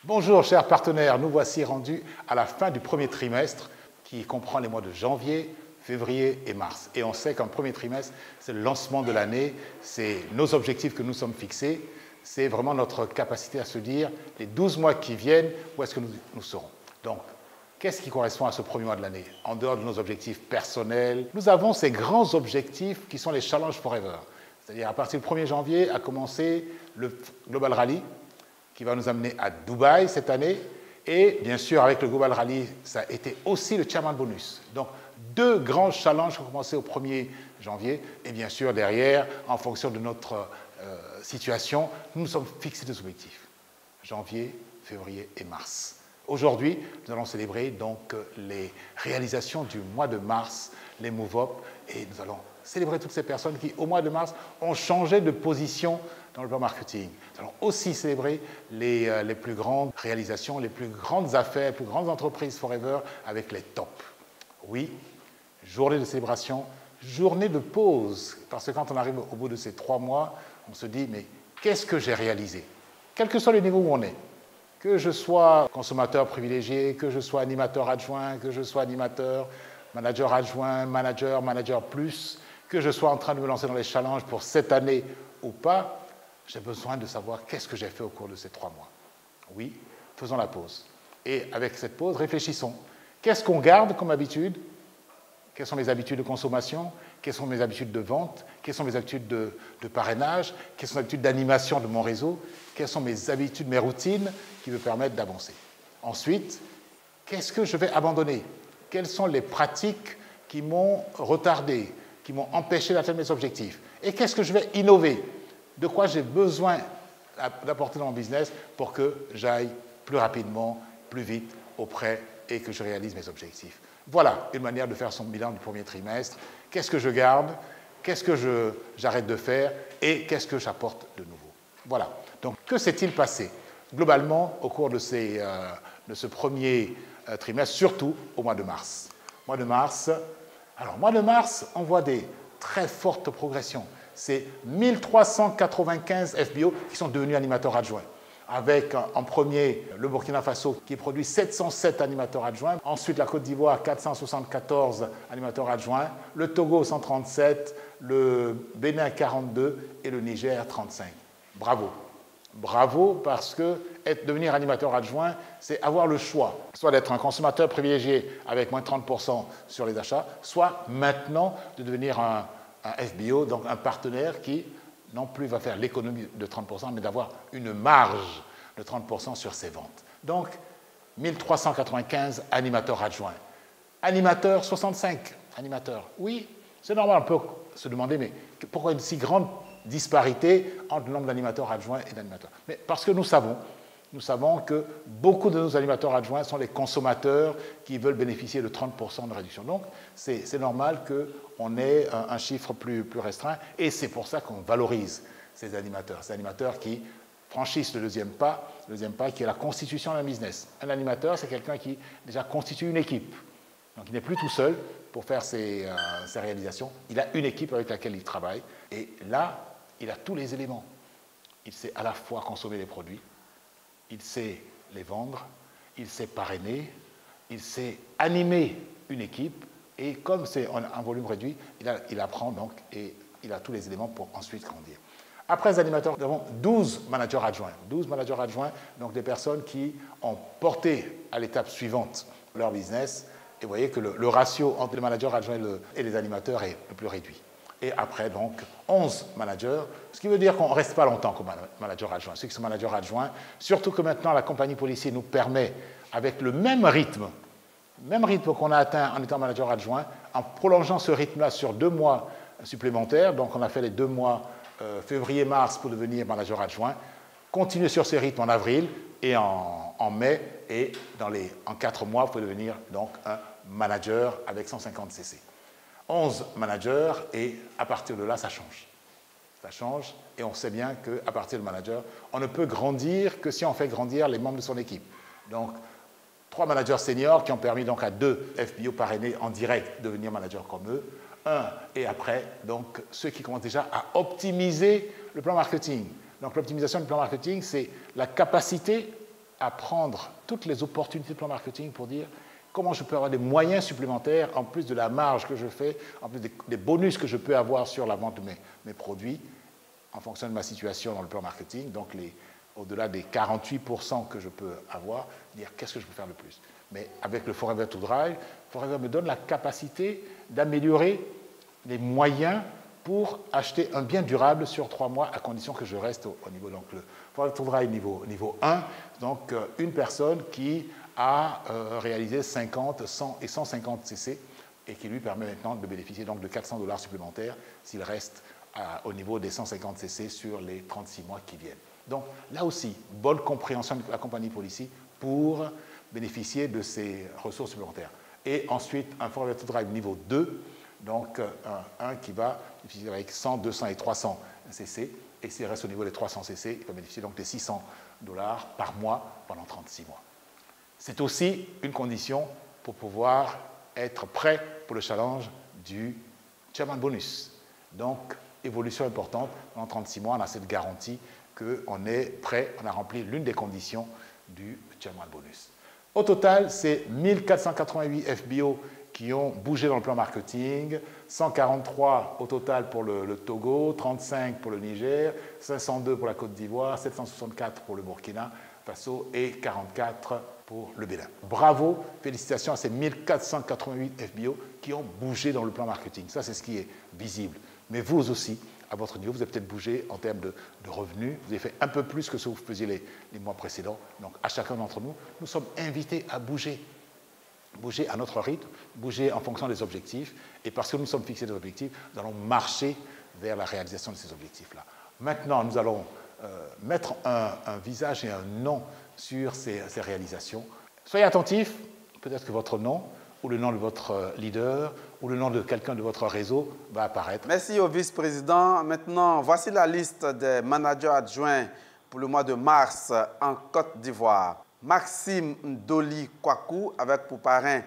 Bonjour chers partenaires, nous voici rendus à la fin du premier trimestre qui comprend les mois de janvier, février et mars. Et on sait qu'un premier trimestre, c'est le lancement de l'année, c'est nos objectifs que nous sommes fixés, c'est vraiment notre capacité à se dire les 12 mois qui viennent, où est-ce que nous serons. Donc, qu'est-ce qui correspond à ce premier mois de l'année? En dehors de nos objectifs personnels, nous avons ces grands objectifs qui sont les Challenge Forever. C'est-à-dire à partir du 1er janvier a commencé le Global Rally, qui va nous amener à Dubaï cette année. Et bien sûr, avec le Global Rally, ça a été aussi le Chairman Bonus. Donc, deux grands challenges qui ont commencé au 1er janvier. Et bien sûr, derrière, en fonction de notre situation, nous nous sommes fixés des objectifs. Janvier, février et mars. Aujourd'hui, nous allons célébrer donc les réalisations du mois de mars, les Move-Up, et nous allons célébrer toutes ces personnes qui, au mois de mars, ont changé de position dans le plan marketing. Nous allons aussi célébrer les plus grandes réalisations, les plus grandes affaires, les plus grandes entreprises forever avec les tops. Oui, journée de célébration, journée de pause, parce que quand on arrive au bout de ces 3 mois, on se dit, mais qu'est-ce que j'ai réalisé? Quel que soit le niveau où on est, que je sois consommateur privilégié, que je sois animateur adjoint, que je sois animateur, manager adjoint, manager plus, que je sois en train de me lancer dans les challenges pour cette année ou pas, j'ai besoin de savoir qu'est-ce que j'ai fait au cours de ces 3 mois. Oui, faisons la pause. Et avec cette pause, réfléchissons. Qu'est-ce qu'on garde comme habitude? Quelles sont mes habitudes de consommation? Quelles sont mes habitudes de vente? Quelles sont mes habitudes de parrainage? Quelles sont mes habitudes d'animation de mon réseau? Quelles sont mes habitudes, mes routines qui me permettent d'avancer? Ensuite, qu'est-ce que je vais abandonner? Quelles sont les pratiques qui m'ont retardé, qui m'ont empêché d'atteindre mes objectifs? Et qu'est-ce que je vais innover? De quoi j'ai besoin d'apporter dans mon business pour que j'aille plus rapidement, plus vite auprès et que je réalise mes objectifs. Voilà une manière de faire son bilan du premier trimestre. Qu'est-ce que je garde? Qu'est-ce que j'arrête de faire? Et qu'est-ce que j'apporte de nouveau? Voilà. Donc, que s'est-il passé globalement au cours de ce premier trimestre, surtout au mois de mars? Mois de mars, on voit des très fortes progressions. C'est 1395 FBO qui sont devenus animateurs adjoints. Avec en premier le Burkina Faso qui produit 707 animateurs adjoints, ensuite la Côte d'Ivoire 474 animateurs adjoints, le Togo 137, le Bénin 42 et le Niger 35. Bravo. Bravo parce que devenir animateur adjoint, c'est avoir le choix, soit d'être un consommateur privilégié avec moins de 30% sur les achats, soit maintenant de devenir un FBO, donc un partenaire qui non plus va faire l'économie de 30%, mais d'avoir une marge de 30% sur ses ventes. Donc, 1395 animateurs adjoints. Animateurs, 65 animateurs. Oui, c'est normal, on peut se demander, mais pourquoi une si grande disparité entre le nombre d'animateurs adjoints et d'animateurs? Mais parce que nous savons que beaucoup de nos animateurs adjoints sont les consommateurs qui veulent bénéficier de 30% de réduction. Donc, c'est normal qu'on ait un chiffre plus restreint, et c'est pour ça qu'on valorise ces animateurs qui franchissent le deuxième pas qui est la constitution d'un business. Un animateur, c'est quelqu'un qui déjà constitue une équipe. Donc, il n'est plus tout seul pour faire ses réalisations. Il a une équipe avec laquelle il travaille, et là, il a tous les éléments. Il sait à la fois consommer les produits, il sait les vendre, il sait parrainer, il sait animer une équipe, et comme c'est un volume réduit, il apprend donc et il a tous les éléments pour ensuite grandir. Après les animateurs, nous avons 12 managers adjoints. 12 managers adjoints, donc des personnes qui ont porté à l'étape suivante leur business, et vous voyez que le ratio entre les managers adjoints et les animateurs est le plus réduit. Et après, donc, 11 managers, ce qui veut dire qu'on ne reste pas longtemps comme manager adjoint. Ceux qui sont managers adjoints, surtout que maintenant, la compagnie policière nous permet, avec le même rythme qu'on a atteint en étant manager adjoint, en prolongeant ce rythme-là sur 2 mois supplémentaires, donc on a fait les 2 mois février-mars pour devenir manager adjoint, continuer sur ce rythme en avril et en mai, et en 4 mois, vous pouvez devenir donc un manager avec 150 CC. 11 managers, et à partir de là, ça change. Ça change, et on sait bien qu'à partir de manager, on ne peut grandir que si on fait grandir les membres de son équipe. Donc, 3 managers seniors qui ont permis donc à 2 FBO parrainés en direct de devenir managers comme eux. Et après, donc, ceux qui commencent déjà à optimiser le plan marketing. Donc, l'optimisation du plan marketing, c'est la capacité à prendre toutes les opportunités de plan marketing pour dire comment je peux avoir des moyens supplémentaires, en plus de la marge que je fais, en plus des bonus que je peux avoir sur la vente de mes produits, en fonction de ma situation dans le plan marketing, donc au-delà des 48% que je peux avoir, dire qu'est-ce que je peux faire de plus. Mais avec le Forever to Drive, Forever me donne la capacité d'améliorer les moyens pour acheter un bien durable sur 3 mois, à condition que je reste au niveau. Donc le Forever to Drive niveau 1, donc une personne qui a réalisé 50, 100 et 150 cc et qui lui permet maintenant de bénéficier donc de $400 supplémentaires s'il reste au niveau des 150 cc sur les 36 mois qui viennent. Donc là aussi, bonne compréhension de la compagnie Policy pour bénéficier de ces ressources supplémentaires. Et ensuite, un Forever to Drive niveau 2, donc un qui va bénéficier avec 100, 200 et 300 cc. Et s'il reste au niveau des 300 cc, il va bénéficier donc des $600 par mois pendant 36 mois. C'est aussi une condition pour pouvoir être prêt pour le challenge du Chairman Bonus. Donc, évolution importante, pendant 36 mois, on a cette garantie qu'on est prêt, on a rempli l'une des conditions du Chairman Bonus. Au total, c'est 1488 FBO qui ont bougé dans le plan marketing, 143 au total pour le Togo, 35 pour le Niger, 502 pour la Côte d'Ivoire, 764 pour le Burkina Faso et 44 pour le Bénin. Bravo, félicitations à ces 1488 FBO qui ont bougé dans le plan marketing. Ça, c'est ce qui est visible. Mais vous aussi, à votre niveau, vous avez peut-être bougé en termes de revenus, vous avez fait un peu plus que ce que vous faisiez les mois précédents. Donc, à chacun d'entre nous, nous sommes invités à bouger. Bouger à notre rythme, bouger en fonction des objectifs. Et parce que nous sommes fixés des objectifs, nous allons marcher vers la réalisation de ces objectifs-là. Maintenant, nous allons mettre un visage et un nom sur ces réalisations. Soyez attentifs, peut-être que votre nom, ou le nom de votre leader, ou le nom de quelqu'un de votre réseau va apparaître. Merci au vice-président. Maintenant, voici la liste des managers adjoints pour le mois de mars en Côte d'Ivoire. Maxime Ndoli Kwaku, avec pour parrain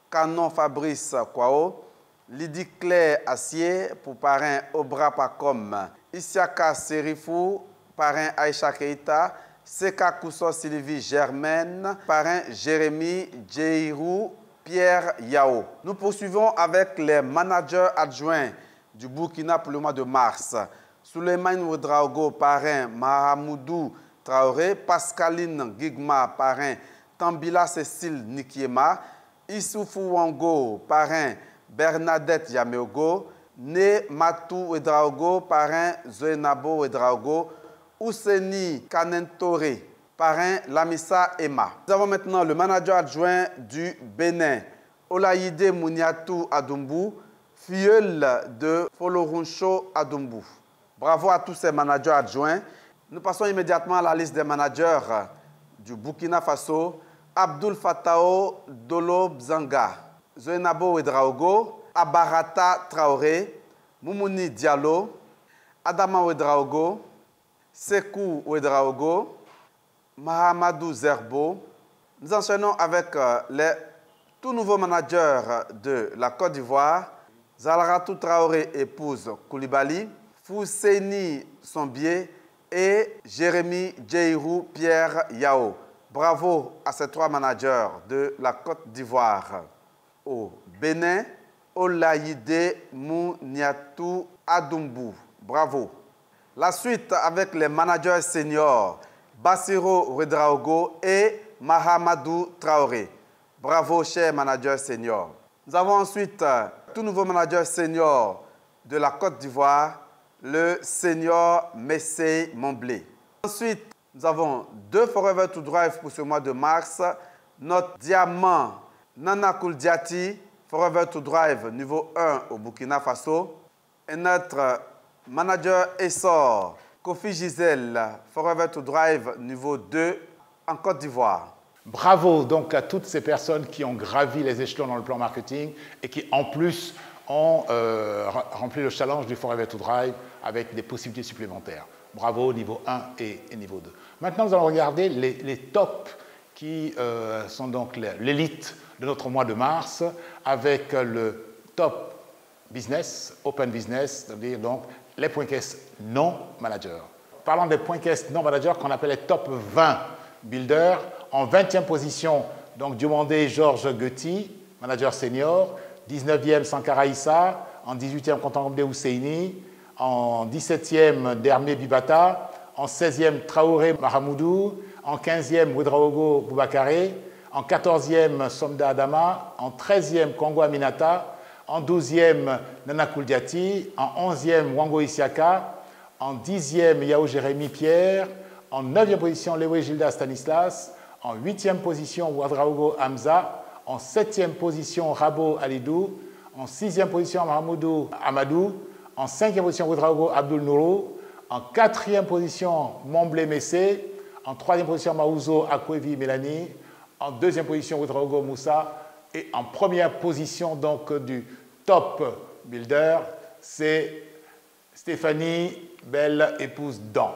Canon Fabrice Kwao. Lydie Claire Assier, pour parrain Obra Pacom. Isiaka Serifou, parrain Aïcha Keita. Seka Kousso Sylvie Germaine, parrain Jérémy Djeirou Pierre Yao. Nous poursuivons avec les managers adjoints du Burkina pour le mois de mars. Souleymane Ouedraogo, parrain Mahamoudou Traoré. Pascaline Gigma, parrain Tambila Cécile Nikiema. Issoufou Wango, parrain Bernadette Yameogo. Né Matou Ouedraogo, parrain Zoenabo Ouedraogo. Ouseni Kanentore, parrain Lamissa Emma. Nous avons maintenant le manager adjoint du Bénin, Olayide Mouniatou Adoumbu, filleul de Foloruncho Adoumbu. Bravo à tous ces managers adjoints. Nous passons immédiatement à la liste des managers du Burkina Faso. Abdul Fatao Dolo Bzanga, Zoenabo Ouedraogo, Abarata Traoré, Moumouni Diallo, Adama Ouedraogo, Sekou Ouedraogo, Mahamadou Zerbo. Nous enchaînons avec les tout nouveaux managers de la Côte d'Ivoire. Zalaratou Traoré épouse Koulibaly, Fousseini Sombier et Jérémy Djeirou Pierre Yao. Bravo à ces 3 managers de la Côte d'Ivoire. Au Bénin, Olayide Mouniatou Adoumbu. Bravo. La suite avec les managers seniors, Bassiro Ouedraogo et Mahamadou Traoré. Bravo, chers managers seniors. Nous avons ensuite tout nouveau manager senior de la Côte d'Ivoire, le senior Messey Momblé. Ensuite, nous avons 2 Forever to Drive pour ce mois de mars. Notre diamant Nana Kouldiati, Forever to Drive niveau 1 au Burkina Faso. Et notre manager Essor, Kofi Gisèle, Forever to Drive niveau 2 en Côte d'Ivoire. Bravo donc à toutes ces personnes qui ont gravi les échelons dans le plan marketing et qui en plus ont rempli le challenge du Forever to Drive avec des possibilités supplémentaires. Bravo niveau 1 et niveau 2. Maintenant, nous allons regarder les tops qui sont donc l'élite de notre mois de mars avec le top business, open business, c'est-à-dire donc les points caisses non managers. Parlons des points caisses non managers qu'on appelle les top 20 builders. En 20e position, donc Diomandé Georges Guti, manager senior. 19e, Sankara Issa. En 18e, Kontangomde Husseini. En 17e, Dermé Bibata. En 16e, Traoré Mahamoudou. En 15e, Ouedraogo Boubacaré. En 14e, Somda Adama. En 13e, Kongo Aminata. En 12e, Nana Kouldiati. En 11e, Wango Isiaka. En 10e, Yao Jérémy Pierre. En 9e position, Lewe Gilda Stanislas. En 8e position, Ouedraogo Hamza. En 7e position, Rabo Alidou. En 6e position, Mahamoudou Amadou. En 5e position, Ouedraogo Abdul Nourou. En 4e position, Momblé Messé. En 3e position, Maouzo Akwevi Mélanie. En 2e position, Ouedraogo Moussa. Et en première position donc, du top builder, c'est Stéphanie Belle Épouse Dan.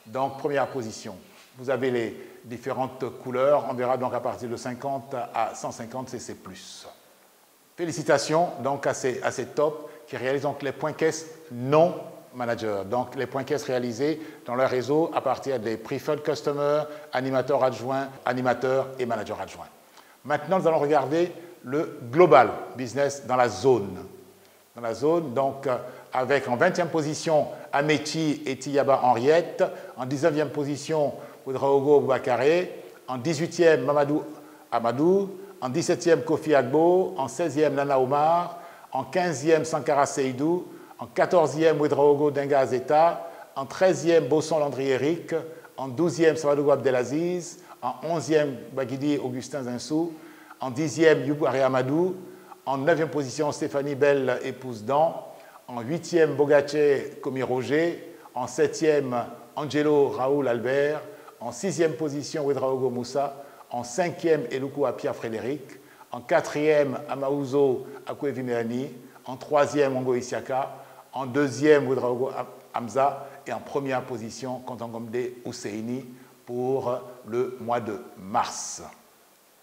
Donc, première position. Vous avez les différentes couleurs. On verra donc à partir de 50 à 150 cc+. Félicitations donc à ces tops qui réalisent donc les points caisse non managers. Donc, les points caisse réalisés dans leur réseau à partir des preferred customers, animateurs adjoints, animateurs et managers adjoints. Maintenant, nous allons regarder le global business dans la zone. Dans la zone, donc, avec en 20e position Amechi et Tiyaba Henriette, en 19e position Ouedraogo Boubacaré, en 18e Mamadou Amadou, en 17e Kofi Agbo, en 16e Nana Omar, en 15e Sankara Seydou, en 14e Ouedraogo Denga Azeta, en 13e Bosson Landry Eric, en 12e Savadougou Abdelaziz, en 11e Bagidi Augustin Zinsou, en 10e Youbouari Amadou, en 9e position Stéphanie Belle Épouse Dan, en 8e Bogaché Komi Roger, en 7e Angelo Raoul Albert, en 6e position Ouedraogo Moussa, en 5e Eluku Apia Frédéric, en 4e Amaouzo Akwevi Mélanie, en 3e Ongo Isiaka, en 2e Ouedraogo Hamza et en première position Kontangomde Husseini pour le mois de mars.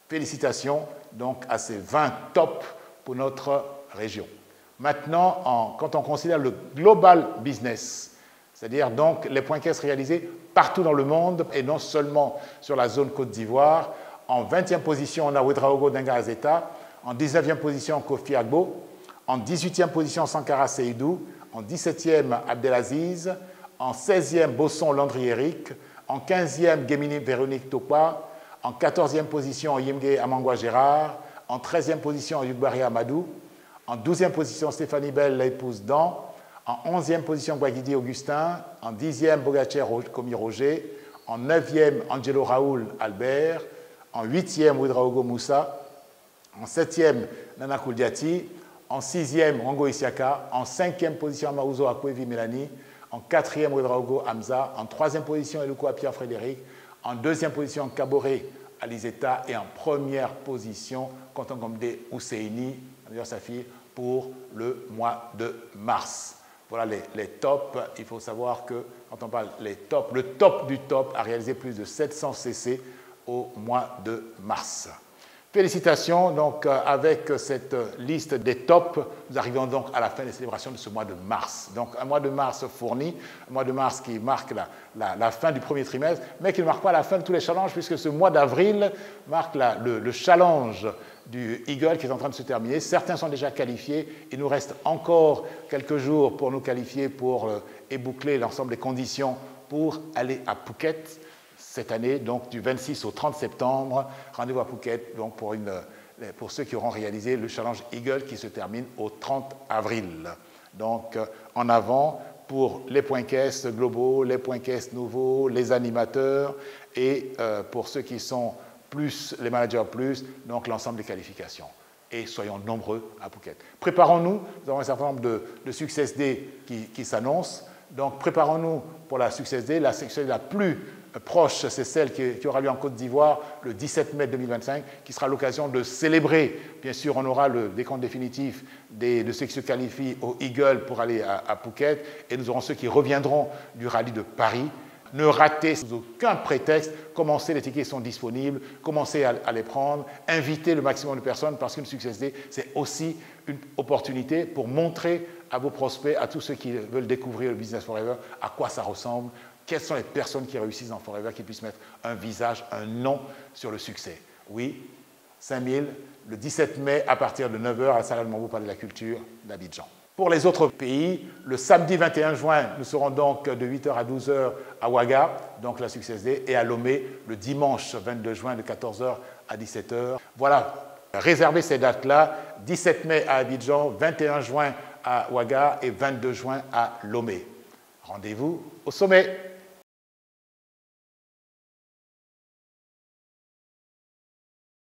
Félicitations donc à ces 20 tops pour notre région. Maintenant, quand on considère le global business, c'est-à-dire donc les points caisse réalisés partout dans le monde et non seulement sur la zone Côte d'Ivoire, en 20e position, on a Ouedraogo Denga Azeta, en 19e position, Kofi Agbo, en 18e position, Sankara Seydou, en 17e, Abdelaziz, en 16e, Bosson Landry Eric, en 15e, Gemini Véronique Tokwa, en 14e position, Yimge Amangwa Gérard, en 13e position, Youbari Amadou, en 12e position, Stéphanie Belle, l'épouse Dan, en 11e position, Guaguidi Augustin, en 10e, Bogaché Komi Roger, en 9e, Angelo Raoul Albert, en 8e, Ouedraogo Moussa, en 7e, Nana Kouldiati, en 6e, Rongo Isiaka, en 5e position, Maouzo Akwevi Mélanie, en 4e, Ouedraogo Hamza, en 3e position, Eluko Apia Frédéric, en 2e position, Kaboré Alizeta et en première position, Kontangomde Husseini, d'ailleurs sa fille, pour le mois de mars. Voilà les tops. Il faut savoir que quand on parle des tops, le top du top a réalisé plus de 700 cc au mois de mars. Félicitations, donc avec cette liste des tops, nous arrivons donc à la fin des célébrations de ce mois de mars. Donc un mois de mars fourni, un mois de mars qui marque la fin du premier trimestre, mais qui ne marque pas la fin de tous les challenges, puisque ce mois d'avril marque le challenge du Eagle qui est en train de se terminer. Certains sont déjà qualifiés, il nous reste encore quelques jours pour nous qualifier, pour éboucler l'ensemble des conditions pour aller à Phuket. Cette année, donc du 26 au 30 septembre, rendez-vous à Phuket donc pour ceux qui auront réalisé le challenge Eagle qui se termine au 30 avril. Donc en avant pour les points caisse globaux, les points caisse nouveaux, les animateurs et pour ceux qui sont plus, les managers plus, donc l'ensemble des qualifications. Et soyons nombreux à Phuket. Préparons-nous, nous avons un certain nombre de Success Day qui s'annoncent. Donc préparons-nous pour la Success Day, la Success Day la plus proche, c'est celle qui aura lieu en Côte d'Ivoire le 17 mai 2025, qui sera l'occasion de célébrer. Bien sûr, on aura le décompte définitif de ceux qui se qualifient au Eagle pour aller à Phuket, et nous aurons ceux qui reviendront du rallye de Paris. Ne ratez sous aucun prétexte, commencez, les tickets sont disponibles, commencez à les prendre, invitez le maximum de personnes, parce qu'une Success Day, c'est aussi une opportunité pour montrer à vos prospects, à tous ceux qui veulent découvrir le Business Forever, à quoi ça ressemble. Quelles sont les personnes qui réussissent dans Forever, qui puissent mettre un visage, un nom sur le succès? Oui, 5000, le 17 mai à partir de 9 h à Salle Mambo, Palais de la Culture d'Abidjan. Pour les autres pays, le samedi 21 juin, nous serons donc de 8 h à 12 h à Ouaga, donc la Success Day, et à Lomé le dimanche 22 juin de 14 h à 17 h. Voilà, réservez ces dates-là, 17 mai à Abidjan, 21 juin à Ouaga et 22 juin à Lomé. Rendez-vous au sommet.